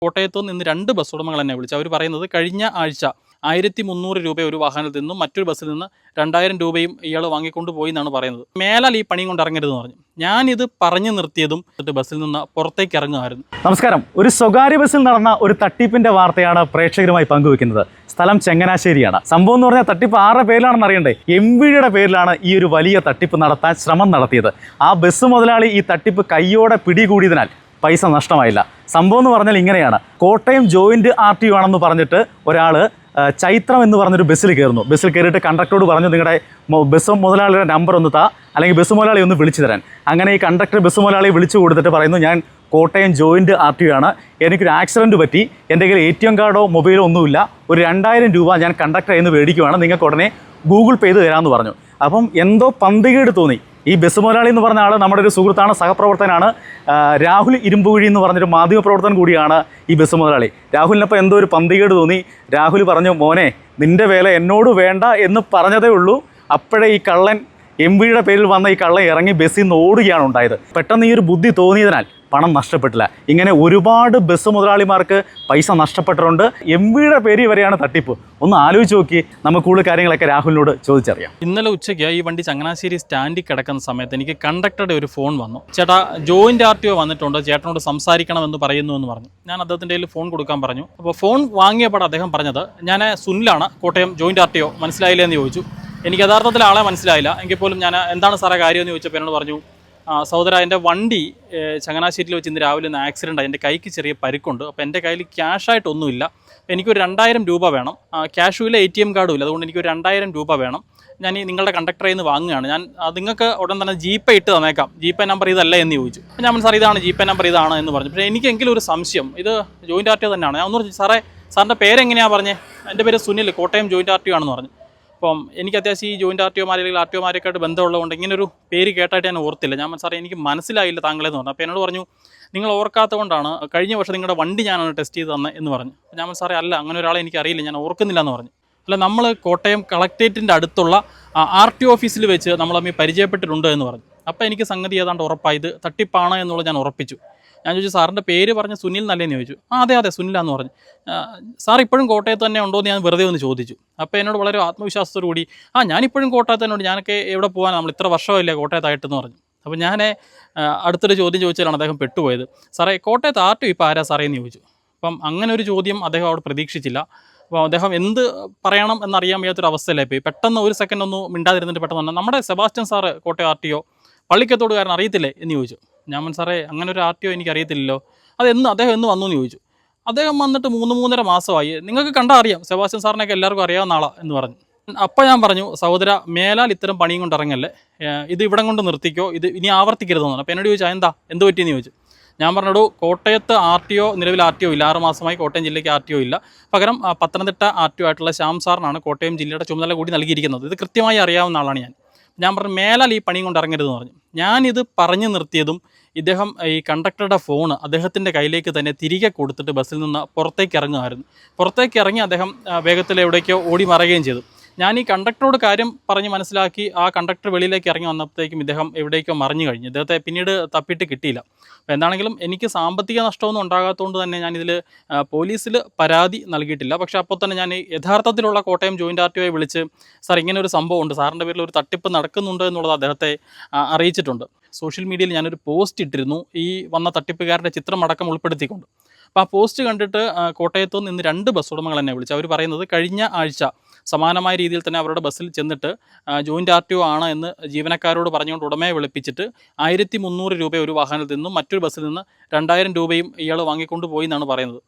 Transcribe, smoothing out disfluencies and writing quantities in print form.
കോട്ടയത്തു നിന്ന് 2 ബസ് ഉടമകൾ എന്നെ വിളിച്ചു. അവർ പറയുന്നത് കഴിഞ്ഞ ആഴ്ച 1300 രൂപ ഒരു വാഹനത്തിൽ നിന്നും മറ്റൊരു ബസ്സിൽ നിന്ന് 2000 രൂപയും ഇയാൾ വാങ്ങിക്കൊണ്ട് പോയി എന്നാണ് പറയുന്നത്. മേലാൽ ഈ പണിയും കൊണ്ട് ഇറങ്ങരുതെന്ന് പറഞ്ഞു. ഞാനിത് പറഞ്ഞു നിർത്തിയതും ബസ്സിൽ നിന്ന് പുറത്തേക്ക് ഇറങ്ങുമായിരുന്നു. നമസ്കാരം. ഒരു സ്വകാര്യ ബസ്സിൽ നടന്ന ഒരു തട്ടിപ്പിന്റെ വാർത്തയാണ് പ്രേക്ഷകരുമായി പങ്കുവെക്കുന്നത്. സ്ഥലം ചങ്ങനാശ്ശേരിയാണ്. സംഭവം എന്ന് പറഞ്ഞാൽ തട്ടിപ്പ് ആരുടെ പേരിലാണെന്ന് അറിയണ്ടേ? MVയുടെ പേരിലാണ് ഈ ഒരു വലിയ തട്ടിപ്പ് നടത്താൻ ശ്രമം നടത്തിയത്. ആ ബസ് മുതലാളി ഈ തട്ടിപ്പ് കയ്യോടെ പിടികൂടിയതിനാൽ പൈസ നഷ്ടമായില്ല. സംഭവം എന്ന് പറഞ്ഞാൽ ഇങ്ങനെയാണ്. കോട്ടയം ജോയിന്റ് RTO ആണെന്ന് പറഞ്ഞിട്ട് ഒരാൾ ചൈത്രം എന്ന് പറഞ്ഞൊരു ബസ്സിൽ കയറുന്നു. ബസ്സിൽ കയറിയിട്ട് കണ്ടക്ടറോട് പറഞ്ഞു, നിങ്ങളുടെ ബസ് മുതലാളിയുടെ നമ്പർ ഒന്ന് താ, അല്ലെങ്കിൽ ബസ് മുതലാളി ഒന്ന് വിളിച്ചു തരാൻ. അങ്ങനെ ഈ കണ്ടക്ടർ ബസ് മുതലാളി വിളിച്ചു കൊടുത്തിട്ട് പറയുന്നു, ഞാൻ കോട്ടയം ജോയിന്റ് RTO ആണ്, എനിക്കൊരു ആക്സിഡൻറ്റ് പറ്റി, എൻ്റെ കയ്യിൽ ATM കാർഡോ മൊബൈലോ ഒന്നുമില്ല, ഒരു 2000 രൂപ ഞാൻ കണ്ടക്ടറിൽ നിന്ന് മേടിക്കുവാണ്, നിങ്ങൾക്ക് ഉടനെ ഗൂഗിൾ പേ ചെയ്ത് തരാമെന്ന് പറഞ്ഞു. അപ്പം എന്തോ പന്തികേട് തോന്നി. ഈ ബസ് മുതലാളി എന്ന് പറഞ്ഞ ആൾ നമ്മുടെ ഒരു സുഹൃത്താണ്, സഹപ്രവർത്തകനാണ്. രാഹുൽ ഇരുമ്പുകുഴി എന്ന് പറഞ്ഞൊരു മാധ്യമപ്രവർത്തകൻ കൂടിയാണ് ഈ ബസ് മുതലാളി. രാഹുലിനപ്പോൾ എന്തോ ഒരു പന്തികേട് തോന്നി. രാഹുൽ പറഞ്ഞു, മോനെ നിൻ്റെ വേല എന്നോട് വേണ്ട എന്ന് പറഞ്ഞതേ ഉള്ളൂ. അപ്പോഴേ ഈ കള്ളൻ MVയുടെ പേരിൽ വന്ന ഈ കള്ളൻ ഇറങ്ങി ബസ്സിൽ നിന്ന് ഓടുകയാണ് ഉണ്ടായത്. പെട്ടെന്ന് ഈ ഒരു ബുദ്ധി തോന്നിയതിനാൽ പണം നഷ്ടപ്പെട്ടില്ല. ഇങ്ങനെ ഒരുപാട് ബസ് മുതലാളിമാർക്ക് പൈസ നഷ്ടപ്പെട്ടിട്ടുണ്ട്. MVയുടെ പേരിൽ വരെയാണ് തട്ടിപ്പ്. ഒന്ന് ആലോചിച്ച് നോക്കി. നമുക്ക് കൂടുതൽ കാര്യങ്ങളൊക്കെ രാഹുലിനോട് ചോദിച്ചറിയാം. ഇന്നലെ ഉച്ചയ്ക്ക് ഈ വണ്ടി ചങ്ങനാശ്ശേരി സ്റ്റാൻഡിൽ കിടക്കുന്ന സമയത്ത് എനിക്ക് കണ്ടക്ടറുടെ ഒരു ഫോൺ വന്നു. ചേട്ടാ, ജോയിന്റ് RTO വന്നിട്ടുണ്ട്, ചേട്ടനോട് സംസാരിക്കണമെന്ന് പറയുന്നു എന്ന് പറഞ്ഞു. ഞാൻ അദ്ദേഹത്തിൻ്റെ കയ്യിൽ ഫോൺ കൊടുക്കാൻ പറഞ്ഞു. അപ്പോൾ ഫോൺ വാങ്ങിയപ്പോൾ അദ്ദേഹം പറഞ്ഞത്, ഞാൻ സുനിലാണ്, കോട്ടയം ജോയിന്റ് RTO, മനസ്സിലായില്ലേ എന്ന് ചോദിച്ചു. എനിക്ക് യഥാർത്ഥത്തിൽ ആളെ മനസ്സിലായില്ല. എങ്കിൽ പോലും ഞാൻ എന്താണ് സാറേ കാര്യമെന്ന് ചോദിച്ചപ്പോൾ എന്നോട് പറഞ്ഞു, സഹോദര, എൻ്റെ വണ്ടി ചങ്ങനാശ്ശേരിയിൽ വെച്ച് ഇന്ന് രാവിലെ ഒന്ന് ആക്സിഡൻ്റ് ആയി, എൻ്റെ കൈക്ക് ചെറിയ പരിക്കുണ്ട്. അപ്പോൾ എൻ്റെ കയ്യിൽ ക്യാഷായിട്ടൊന്നുമില്ല, എനിക്കൊരു 2000 രൂപ വേണം. ക്യാഷും ഇല്ല, ATM കാർഡും ഇല്ല, അതുകൊണ്ട് എനിക്കൊരു 2000 രൂപ വേണം. ഞാൻ ഈ നിങ്ങളുടെ കണ്ടക്ടറിൽ നിന്ന് വാങ്ങുകയാണ്. ഞാൻ നിങ്ങൾക്ക് ഉടൻ തന്നെ GPay ഇട്ട് തന്നേക്കാം, GPay നമ്പർ ഇതല്ല എന്ന് ചോദിച്ചു. അപ്പോൾ ഞാൻ സാർ ഇതാണ് GPay നമ്പർ, ഇതാണ് എന്ന് പറഞ്ഞു. പക്ഷേ എനിക്കെങ്കിലും ഒരു സംശയം, ഇത് ജോയിന്റ് RTO തന്നെയാണ്. ഞാൻ ഒന്ന് പറഞ്ഞു, സാറിൻ്റെ പേരെങ്ങനെയാണ് പറഞ്ഞത്? എൻ്റെ പേര് സുനിൽ, കോട്ടയം ജോയിന്റ് RTO ആണെന്ന് പറഞ്ഞു. അപ്പം എനിക്ക് അത്യാവശ്യം ഈ ജോയിന്റ് RTOമാർ അല്ലെങ്കിൽ RTOമാരൊക്കെ ആയിട്ട് ബന്ധമുള്ളതുകൊണ്ട് ഇങ്ങനൊരു പേര് കേട്ടായിട്ട് ഞാൻ ഓർത്തില്ല. ഞാൻ സാറേ എനിക്ക് മനസ്സിലായില്ല താങ്കളെന്ന് പറഞ്ഞു. അപ്പോൾ എന്നോട് പറഞ്ഞു, നിങ്ങൾ ഓർക്കാത്തത് കൊണ്ടാണ്, കഴിഞ്ഞ വർഷം നിങ്ങളുടെ വണ്ടി ഞാനാണ് ടെസ്റ്റ് ചെയ്ത് തന്നെ എന്ന് പറഞ്ഞു. ഞാൻ സാറേ അല്ല, അങ്ങനെ ഒരാളെ എനിക്കറിയില്ല, ഞാൻ ഓർക്കുന്നില്ല എന്ന് പറഞ്ഞു. അല്ല, നമ്മൾ കോട്ടയം കളക്ട്രേറ്റിൻ്റെ അടുത്തുള്ള RTO ഓഫീസിൽ വെച്ച് നമ്മൾ തമ്മിൽ പരിചയപ്പെട്ടിട്ടുണ്ട് എന്ന് പറഞ്ഞു. അപ്പോൾ എനിക്ക് സംഗതി ഏതാണ്ട് ഉറപ്പായി, ഇത് തട്ടിപ്പാണ് എന്നുള്ളത് ഞാൻ ഉറപ്പിച്ചു. ഞാൻ ചോദിച്ചു, സാറിൻ്റെ പേര് പറഞ്ഞ് സുനിൽ നല്ലേന്ന് ചോദിച്ചു. അതെ സുനിലാന്ന് പറഞ്ഞു. സാർ ഇപ്പോഴും കോട്ടയത്ത് തന്നെ ഉണ്ടോ എന്ന് ഞാൻ വെറുതെ ഒന്ന് ചോദിച്ചു. അപ്പോൾ എന്നോട് വളരെ ആത്മവിശ്വാസത്തോടു കൂടി, ഞാനിപ്പോഴും കോട്ടയത്ത് തന്നെ ഉണ്ട്, ഞാനൊക്കെ എവിടെ പോകാൻ, നമ്മൾ ഇത്ര വർഷമില്ല കോട്ടയത്തായിട്ടെന്ന് പറഞ്ഞു. അപ്പോൾ ഞാൻ അടുത്തൊരു ചോദ്യം ചോദിച്ചാലാണ് അദ്ദേഹം പെട്ടുപോയത്. സാറേ, കോട്ടയത്ത് RTO ഇപ്പോൾ ആരാ സാറേ എന്ന് ചോദിച്ചു. അപ്പം അങ്ങനെ ഒരു ചോദ്യം അദ്ദേഹം അവിടെ പ്രതീക്ഷിച്ചില്ല. അപ്പോൾ അദ്ദേഹം എന്ത് പറയണം എന്നറിയാൻ വയ്യാത്തൊരു അവസ്ഥയിലായി പോയി. പെട്ടെന്ന് ഒരു സെക്കൻഡ് ഒന്ന് മിണ്ടാതിരുന്നിട്ട് പെട്ടെന്ന് തന്നെ, നമ്മുടെ സെബാസ്റ്റ്യൻ സാറ് കോട്ടയം RTO പള്ളിക്കത്തോടുകാരൻ അറിയത്തില്ലേ എന്ന് ചോദിച്ചു. ഞാൻ സാറേ, അങ്ങനെ ഒരു RTO എനിക്ക് അറിയത്തില്ലല്ലോ, അദ്ദേഹം എന്ന് വന്നു എന്ന് ചോദിച്ചു. അദ്ദേഹം വന്നിട്ട് 3-3.5 മാസമായി, നിങ്ങൾക്ക് കണ്ടാൽ അറിയാം, സെബാസ്റ്റ്യൻ സാറിനെയൊക്കെ എല്ലാവർക്കും അറിയാവുന്ന ആളാണ് എന്ന് പറഞ്ഞു. അപ്പോൾ ഞാൻ പറഞ്ഞു, സഹോദര, മേലാൽ ഇത്തരം പണിയും കൊണ്ട് ഇറങ്ങല്ലേ, ഇത് ഇവിടം കൊണ്ട് നിർത്തിക്കോ, ഇത് ഇനി ആവർത്തിക്കരുതെന്ന് പറഞ്ഞു. അപ്പോൾ എന്നോട് ചോദിച്ചാൽ എന്ത് പറ്റിയെന്ന് ചോദിച്ചു. ഞാൻ പറഞ്ഞോടൂ, കോട്ടയത്ത് RTO നിലവിൽ RTO ഇല്ല, 6 മാസമായി കോട്ടയം ജില്ലയ്ക്ക് RTO ഇല്ല, പകരം പത്തനംതിട്ട RTO ആയിട്ടുള്ള ശ്യാം സാറിനാണ് കോട്ടയം ജില്ലയുടെ ചുമതല കൂടി നൽകിയിരിക്കുന്നത്. ഇത് കൃത്യമായി അറിയാവുന്ന ആളാണ് ഞാൻ പറഞ്ഞു, മേലാൽ ഈ പണിയും കൊണ്ട് ഇറങ്ങരുതെന്ന് പറഞ്ഞു. ഞാനിത് പറഞ്ഞു നിർത്തിയതും ഇദ്ദേഹം ഈ കണ്ടക്ടറുടെ ഫോൺ അദ്ദേഹത്തിൻ്റെ കയ്യിലേക്ക് തന്നെ തിരികെ കൊടുത്തിട്ട് ബസ്സിൽ നിന്ന് പുറത്തേക്ക് ഇറങ്ങുമായിരുന്നു. പുറത്തേക്ക് ഇറങ്ങി അദ്ദേഹം വേഗത്തിൽ എവിടേക്കോ ഓടി മറയുകയും ചെയ്തു. ഞാൻ ഈ കണ്ടക്ടറോട് കാര്യം പറഞ്ഞ് മനസ്സിലാക്കി ആ കണ്ടക്ടർ വെളിയിലേക്ക് ഇറങ്ങി വന്നപ്പോഴത്തേക്കും ഇദ്ദേഹം എവിടേക്കോ മറിഞ്ഞു കഴിഞ്ഞു. ഇദ്ദേഹത്തെ പിന്നീട് തപ്പിയിട്ട് കിട്ടിയില്ല. അപ്പോൾ എന്താണെങ്കിലും എനിക്ക് സാമ്പത്തിക നഷ്ടമൊന്നും ഉണ്ടാകാത്തതുകൊണ്ട് തന്നെ ഞാനിതിൽ പോലീസിൽ പരാതി നൽകിയിട്ടില്ല. പക്ഷേ അപ്പോൾ തന്നെ ഞാൻ യഥാർത്ഥത്തിലുള്ള കോട്ടയം ജോയിന്റ് RTOയെ വിളിച്ച്, സാർ ഇങ്ങനെ ഒരു സംഭവം ഉണ്ട്, സാറിൻ്റെ പേരിൽ ഒരു തട്ടിപ്പ് നടക്കുന്നുണ്ട് എന്നുള്ളത് അദ്ദേഹത്തെ അറിയിച്ചിട്ടുണ്ട്. സോഷ്യൽ മീഡിയയിൽ ഞാനൊരു പോസ്റ്റ് ഇട്ടിരുന്നു, ഈ വന്ന തട്ടിപ്പുകാരുടെ ചിത്രമടക്കം ഉൾപ്പെടുത്തിക്കൊണ്ട്. അപ്പോൾ ആ പോസ്റ്റ് കണ്ടിട്ട് കോട്ടയത്തു നിന്ന് 2 ബസ് ഉടമകൾ എന്നെ വിളിച്ചു. അവർ പറയുന്നത് കഴിഞ്ഞ ആഴ്ച സമാനമായ രീതിയിൽ തന്നെ അവരുടെ ബസ്സിൽ ചെന്നിട്ട് ജോയിന്റ് RTO ആണ് എന്ന് ജീവനക്കാരോട് പറഞ്ഞുകൊണ്ട് ഉടമയെ വിളിപ്പിച്ചിട്ട് 1300 രൂപ ഒരു വാഹനത്തിൽ നിന്നും മറ്റൊരു ബസ്സിൽ നിന്ന് 2000 രൂപയും ഇയാൾ വാങ്ങിക്കൊണ്ട് പോയി എന്നാണ് പറയുന്നത്.